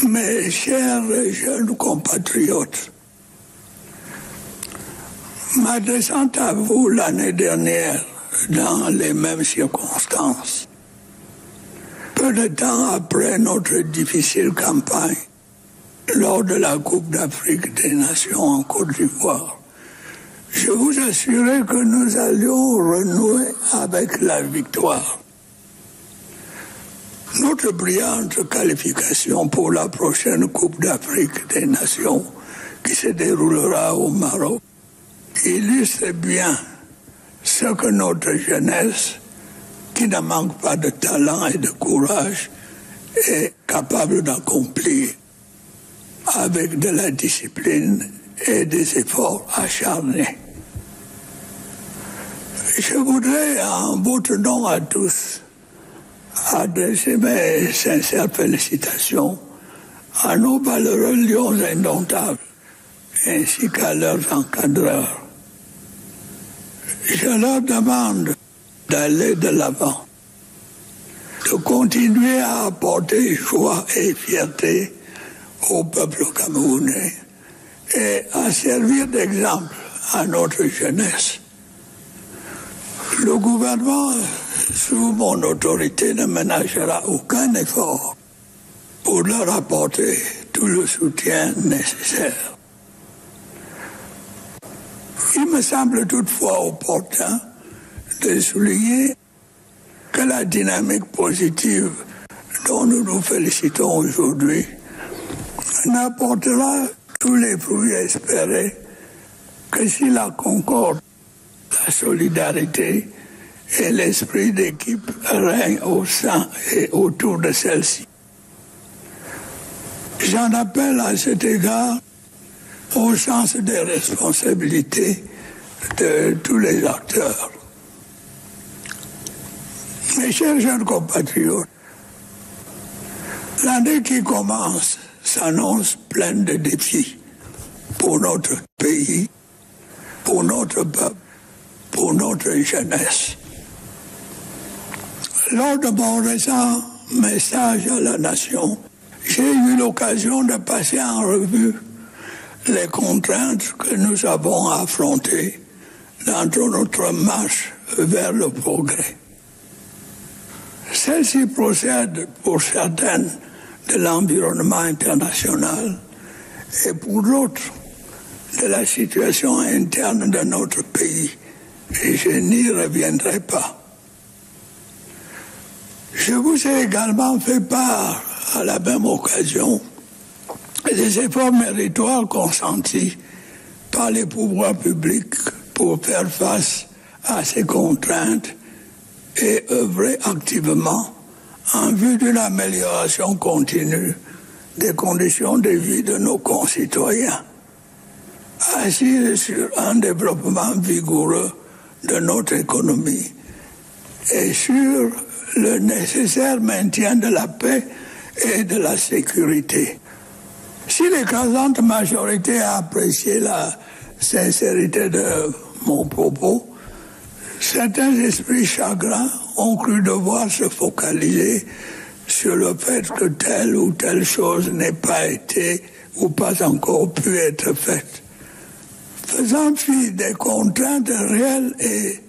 Mes chers jeunes compatriotes, m'adressant à vous l'année dernière dans les mêmes circonstances, peu de temps après notre difficile campagne, lors de la Coupe d'Afrique des Nations en Côte d'Ivoire, je vous assurais que nous allions renouer avec la victoire. Notre brillante qualification pour la prochaine Coupe d'Afrique des Nations, qui se déroulera au Maroc, illustre bien ce que notre jeunesse, qui ne manque pas de talent et de courage, est capable d'accomplir avec de la discipline et des efforts acharnés. Je voudrais, en votre nom à tous, adresser mes sincères félicitations à nos valeureux lions indomptables, ainsi qu'à leurs encadreurs. Je leur demande d'aller de l'avant, de continuer à apporter joie et fierté au peuple camerounais et à servir d'exemple à notre jeunesse. Le gouvernement, sous mon autorité, ne ménagera aucun effort pour leur apporter tout le soutien nécessaire. Il me semble toutefois opportun de souligner que la dynamique positive dont nous nous félicitons aujourd'hui n'apportera tous les fruits espérés que si la concorde, la solidarité et l'esprit d'équipe règnent au sein et autour de celle-ci. J'en appelle à cet égard au sens des responsabilités de tous les acteurs. Mes chers jeunes compatriotes, l'année qui commence s'annonce pleine de défis pour notre pays, pour notre peuple, pour notre jeunesse. Lors de mon récent message à la nation, j'ai eu l'occasion de passer en revue les contraintes que nous avons affrontées dans notre marche vers le progrès. Celles-ci procèdent pour certaines de l'environnement international et pour d'autres de la situation interne de notre pays, et je n'y reviendrai pas. Je vous ai également fait part à la même occasion des efforts méritoires consentis par les pouvoirs publics pour faire face à ces contraintes et œuvrer activement en vue d'une amélioration continue des conditions de vie de nos concitoyens, assise sur un développement vigoureux de notre économie et sur le nécessaire maintien de la paix et de la sécurité. Si l'écrasante majorité a apprécié la sincérité de mon propos, certains esprits chagrins ont cru devoir se focaliser sur le fait que telle ou telle chose n'ait pas été ou pas encore pu être faite, faisant fi des contraintes réelles et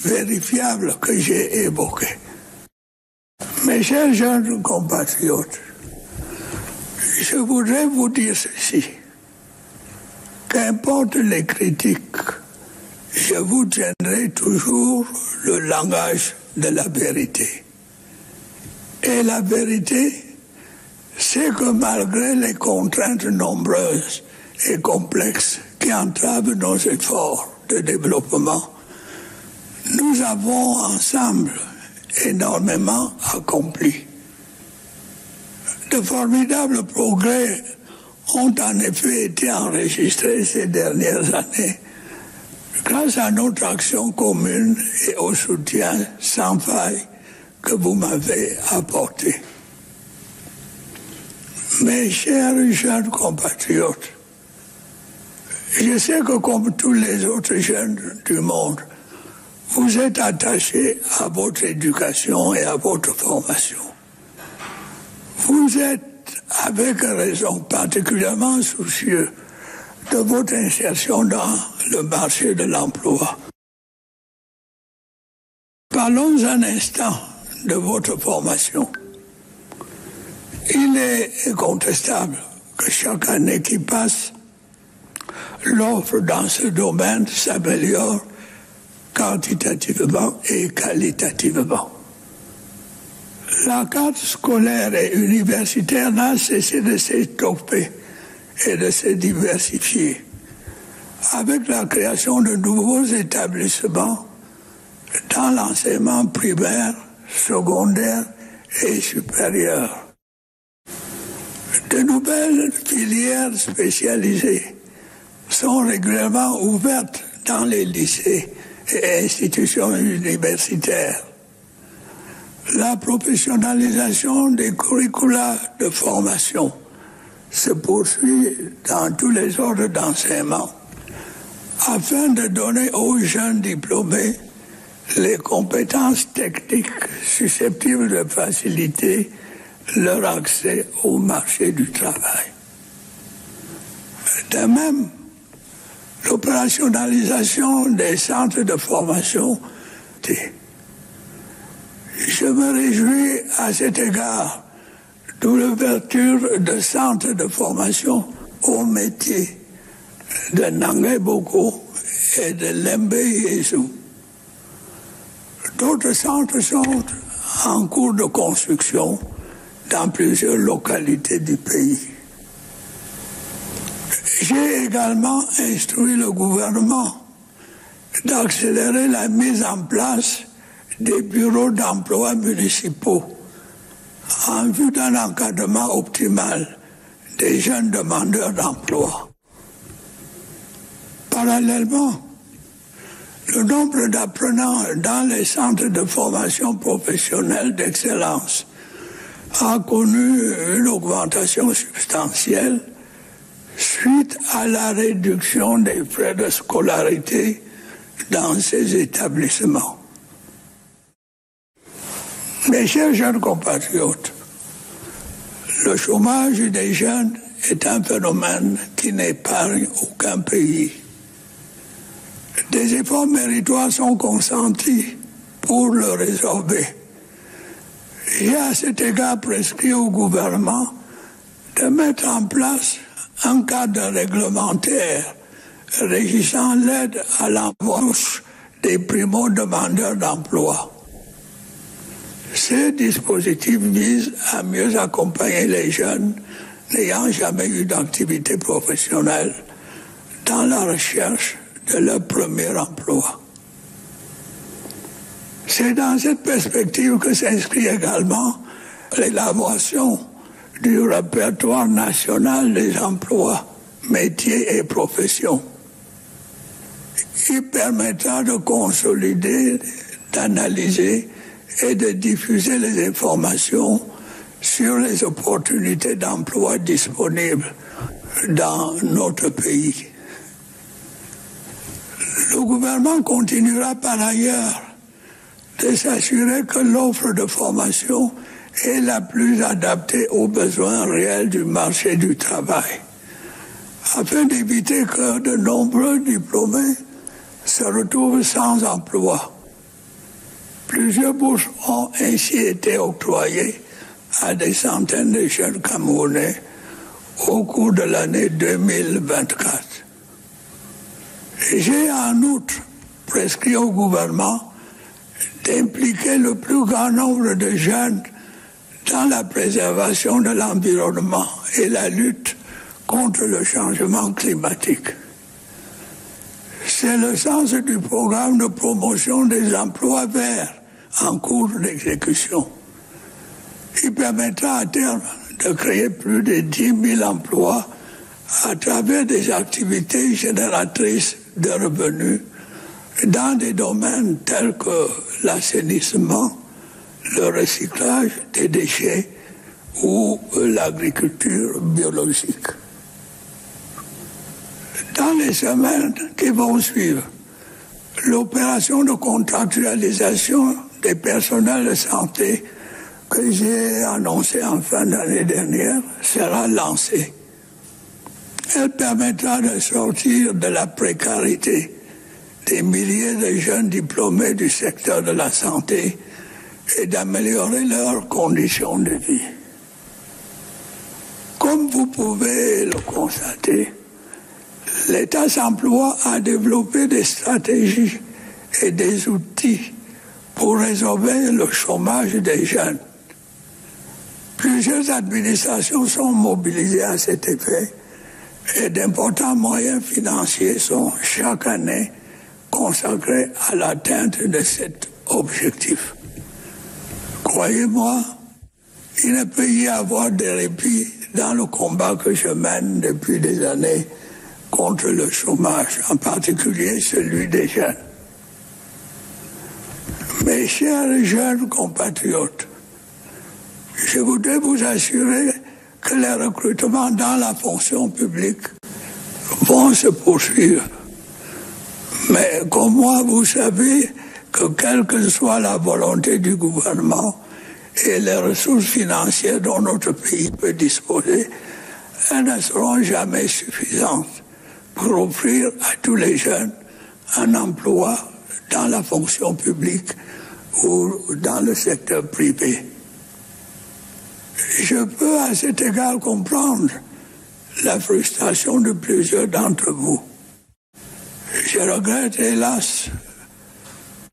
vérifiables que j'ai évoquées. Mes chers jeunes compatriotes, je voudrais vous dire ceci. Qu'importe les critiques, je vous tiendrai toujours le langage de la vérité. Et la vérité, c'est que malgré les contraintes nombreuses et complexes qui entravent nos efforts de développement, nous avons ensemble énormément accompli. De formidables progrès ont en effet été enregistrés ces dernières années grâce à notre action commune et au soutien sans faille que vous m'avez apporté. Mes chers jeunes compatriotes, je sais que comme tous les autres jeunes du monde, vous êtes attachés à votre éducation et à votre formation. Vous êtes avec raison, particulièrement soucieux de votre insertion dans le marché de l'emploi. Parlons un instant de votre formation. Il est incontestable que chaque année qui passe, l'offre dans ce domaine s'améliore quantitativement et qualitativement. La carte scolaire et universitaire n'a cessé de s'étoffer et de se diversifier, avec la création de nouveaux établissements dans l'enseignement primaire, secondaire et supérieur. De nouvelles filières spécialisées sont régulièrement ouvertes dans les lycées et institutions universitaires. La professionnalisation des curricula de formation se poursuit dans tous les ordres d'enseignement afin de donner aux jeunes diplômés les compétences techniques susceptibles de faciliter leur accès au marché du travail. De même, l'opérationnalisation des centres de formation. Je me réjouis à cet égard de l'ouverture de centres de formation au métier de Nangai Boko et de Lembe Yesu. D'autres centres sont en cours de construction dans plusieurs localités du pays. J'ai également instruit le gouvernement d'accélérer la mise en place des bureaux d'emploi municipaux en vue d'un encadrement optimal des jeunes demandeurs d'emploi. Parallèlement, le nombre d'apprenants dans les centres de formation professionnelle d'excellence a connu une augmentation substantielle suite à la réduction des frais de scolarité dans ces établissements. Mes chers jeunes compatriotes, le chômage des jeunes est un phénomène qui n'épargne aucun pays. Des efforts méritoires sont consentis pour le résorber. J'ai à cet égard prescrit au gouvernement de mettre en place un cadre réglementaire régissant l'aide à l'embauche des primo-demandeurs d'emploi. Ces dispositifs visent à mieux accompagner les jeunes n'ayant jamais eu d'activité professionnelle dans la recherche de leur premier emploi. C'est dans cette perspective que s'inscrit également l'élaboration du répertoire national des emplois, métiers et professions. Il permettra de consolider, d'analyser et de diffuser les informations sur les opportunités d'emploi disponibles dans notre pays. Le gouvernement continuera par ailleurs de s'assurer que l'offre de formation est la plus adaptée aux besoins réels du marché du travail, afin d'éviter que de nombreux diplômés se retrouvent sans emploi. Plusieurs bourses ont ainsi été octroyées à des centaines de jeunes Camerounais au cours de l'année 2024. J'ai en outre prescrit au gouvernement d'impliquer le plus grand nombre de jeunes dans la préservation de l'environnement et la lutte contre le changement climatique. C'est le sens du programme de promotion des emplois verts en cours d'exécution. Il permettra à terme de créer plus de 10 000 emplois à travers des activités génératrices de revenus dans des domaines tels que l'assainissement, le recyclage des déchets ou l'agriculture biologique. Dans les semaines qui vont suivre, l'opération de contractualisation des personnels de santé que j'ai annoncée en fin d'année dernière sera lancée. Elle permettra de sortir de la précarité des milliers de jeunes diplômés du secteur de la santé et d'améliorer leurs conditions de vie. Comme vous pouvez le constater, l'État s'emploie à développer des stratégies et des outils pour résorber le chômage des jeunes. Plusieurs administrations sont mobilisées à cet effet et d'importants moyens financiers sont chaque année consacrés à l'atteinte de cet objectif. Croyez-moi, il ne peut y avoir de répit dans le combat que je mène depuis des années contre le chômage, en particulier celui des jeunes. Mes chers jeunes compatriotes, je voudrais vous assurer que les recrutements dans la fonction publique vont se poursuivre. Mais comme moi, vous savez que quelle que soit la volonté du gouvernement et les ressources financières dont notre pays peut disposer, elles ne seront jamais suffisantes pour offrir à tous les jeunes un emploi dans la fonction publique ou dans le secteur privé. Je peux à cet égard comprendre la frustration de plusieurs d'entre vous. Je regrette, hélas,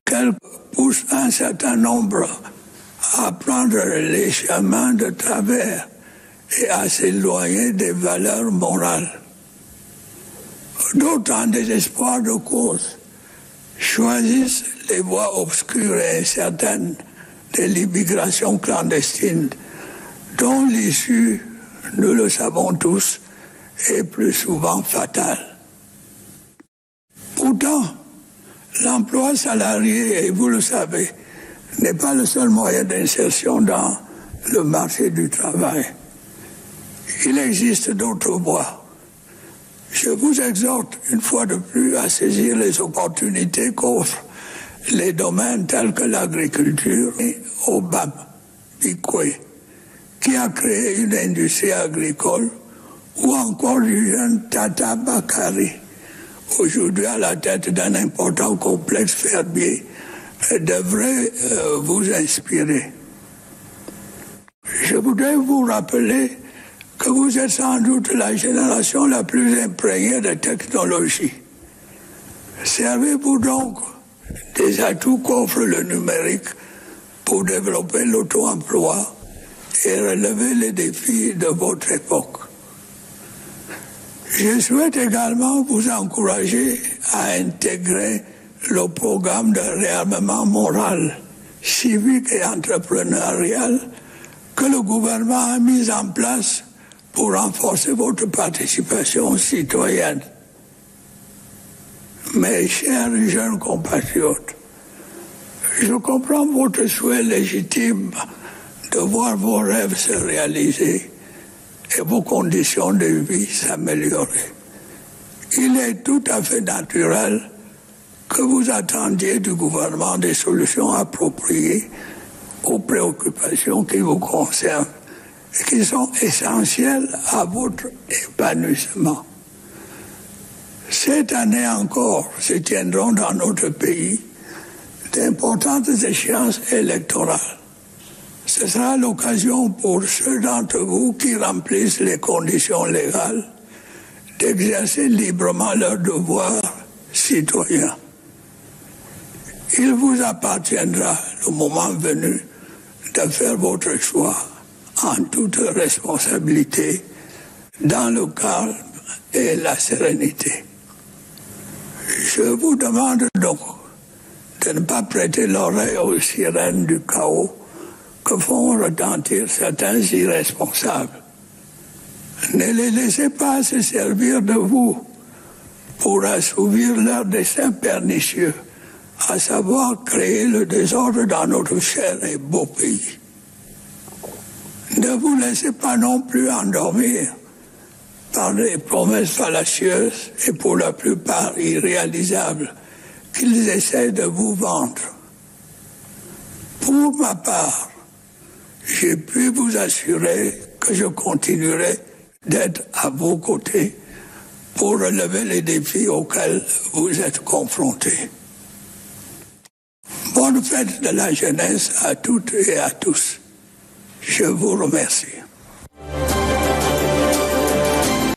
qu'elle pousse un certain nombre à prendre les chemins de travers et à s'éloigner des valeurs morales. D'autres, en désespoir de cause, choisissent les voies obscures et incertaines de l'immigration clandestine, dont l'issue, nous le savons tous, est plus souvent fatale. Pourtant, l'emploi salarié, et vous le savez, n'est pas le seul moyen d'insertion dans le marché du travail. Il existe d'autres voies. Je vous exhorte une fois de plus à saisir les opportunités qu'offrent les domaines tels que l'agriculture et Obam Bikwe, qui a créé une industrie agricole, ou encore du jeune Tata Bakari, aujourd'hui à la tête d'un important complexe fermier, devrait vous inspirer. Je voudrais vous rappeler que vous êtes sans doute la génération la plus imprégnée de technologie. Servez-vous donc des atouts qu'offre le numérique pour développer l'auto-emploi et relever les défis de votre époque. Je souhaite également vous encourager à intégrer le programme de réarmement moral, civique et entrepreneurial que le gouvernement a mis en place pour renforcer votre participation citoyenne. Mes chers jeunes compatriotes, je comprends votre souhait légitime de voir vos rêves se réaliser et vos conditions de vie s'améliorer. Il est tout à fait naturel que vous attendiez du gouvernement des solutions appropriées aux préoccupations qui vous concernent et qui sont essentielles à votre épanouissement. Cette année encore se tiendront dans notre pays d'importantes échéances électorales. Ce sera l'occasion pour ceux d'entre vous qui remplissent les conditions légales d'exercer librement leurs devoirs citoyens. Il vous appartiendra, le moment venu, de faire votre choix en toute responsabilité, dans le calme et la sérénité. Je vous demande donc de ne pas prêter l'oreille aux sirènes du chaos que font retentir certains irresponsables. Ne les laissez pas se servir de vous pour assouvir leur dessein pernicieux, à savoir créer le désordre dans notre cher et beau pays. Ne vous laissez pas non plus endormir par des promesses fallacieuses et pour la plupart irréalisables qu'ils essaient de vous vendre. Pour ma part, j'ai pu vous assurer que je continuerai d'être à vos côtés pour relever les défis auxquels vous êtes confrontés. Bonne fête de la jeunesse à toutes et à tous. Je vous remercie.